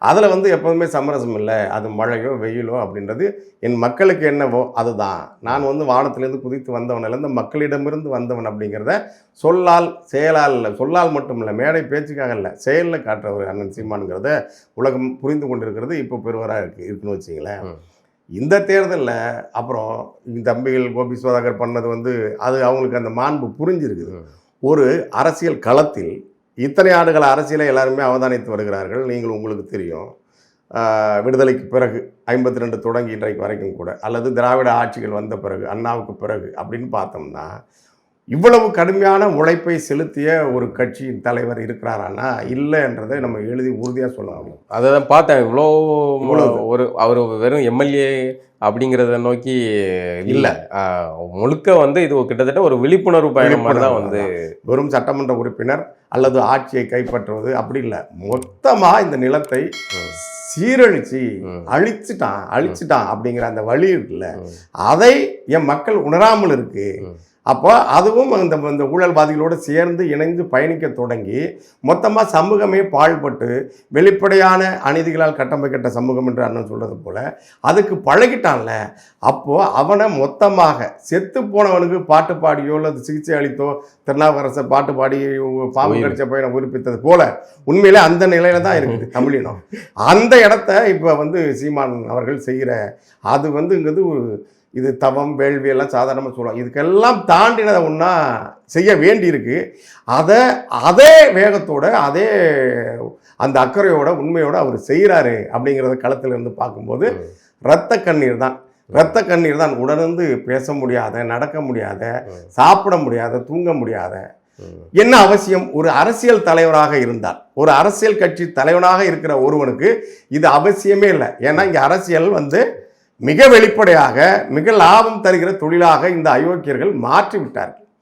அதில் வந்து எப்போதுமே சமரசம் இல்லை, அது மழையோ வெயிலோ அப்படின்றது என் மக்களுக்கு என்னவோ அதுதான். நான் வந்து வானத்திலேருந்து குதித்து வந்தவனிலேருந்து மக்களிடமிருந்து வந்தவன் அப்படிங்கிறத சொல்லால் செயலால் இல்லை, சொல்லால் மட்டும் இல்லை, மேடை பேச்சுக்காக இல்லை, செயலில் காட்டுற ஒரு அண்ணன் சீமானுங்கிறத உலகம் புரிந்து கொண்டிருக்கிறது இப்போ பெருவராக இருக்குன்னு வச்சிங்களேன். இந்த தேர்தலில் அப்புறம் தம்பிகள் கோபி சுதாகர் பண்ணது வந்து அது அவங்களுக்கு அந்த மாண்பு புரிஞ்சிருக்குது. ஒரு அரசியல் களத்தில் இத்தனை ஆண்டுகள் அரசியலை எல்லாருமே அவதானித்து வருகிறார்கள். நீங்கள் உங்களுக்கு தெரியும், விடுதலைக்கு பிறகு 52 தொடங்கி இன்றைக்கு வரைக்கும் கூட, அல்லது திராவிட ஆட்சிகள் வந்த பிறகு, அண்ணாவுக்கு பிறகு அப்படின்னு பார்த்தோம்னா இவ்வளவு கடுமையான உழைப்பை செலுத்திய ஒரு கட்சியின் தலைவர் இருக்கிறாரானா இல்லைன்றதை நம்ம எழுதி உறுதியாக சொல்லலாம். அதை தான் பார்த்தேன். இவ்வளோ ஒரு அவர் வெறும் எம்எல்ஏ அப்படிங்கிறத நோக்கி இல்லை, முழுக்க வந்து இது கிட்டத்தட்ட ஒரு விழிப்புணர்வு பயணம் மாதிரி தான். வந்து வெறும் சட்டமன்ற உறுப்பினர் அல்லது ஆட்சியை கைப்பற்றுவது அப்படி இல்லை, மொத்தமாக இந்த நிலத்தை சீரழிச்சு அழிச்சிட்டான் அப்படிங்கிற அந்த வழி இருக்குல்ல, அதை என் மக்கள் உணராமல் இருக்கு. அப்போ அதுவும் இந்த ஊழல்வாதிகளோடு சேர்ந்து இணைந்து பயணிக்க தொடங்கி மொத்தமாக சமூகமே பாழ்பட்டு வெளிப்படையான அநீதிகளால் கட்டமைக்கப்பட்ட சமூகம் என்று அண்ணன் சொல்கிறது போல் அதுக்கு பழகிட்டான்ல. அப்போது அவனை மொத்தமாக செத்து போனவனுக்கு பாட்டு பாடியோ அல்லது சிகிச்சை அளித்தோ, திருநாவுக்கரசர் பாட்டு பாடி பாம்பு கடிச்ச பையனை உயிர்ப்பித்தது போல உண்மையிலே அந்த நிலையில தான் இருக்குது தமிழினம். அந்த இடத்த இப்போ வந்து சீமான் அவர்கள் செய்கிற அது வந்துங்கிறது இது தவம் வேள்வி எல்லாம் சாதாரணமாக சொல்லுவாங்க. இதுக்கெல்லாம் தாண்டினதை ஒன்றா செய்ய வேண்டியிருக்கு. அதே வேகத்தோடு அதே அந்த அக்கறையோட உண்மையோடு அவர் செய்கிறாரு அப்படிங்கிறத களத்தில் இருந்து பார்க்கும்போது இரத்த கண்ணீர் தான் உடனிருந்து பேச முடியாத, நடக்க முடியாத, சாப்பிட முடியாத, தூங்க முடியாத. என்ன அவசியம்? ஒரு அரசியல் தலைவராக இருந்தால், ஒரு அரசியல் கட்சி தலைவனாக இருக்கிற ஒருவனுக்கு இது அவசியமே இல்லை. ஏன்னா இங்கே அரசியல் வந்து மிக வெளிப்படையாக மிக லாபம் தருகிற தொழிலாக இந்த அயோக்கியர்கள் மாற்றி விட்டார்கள்.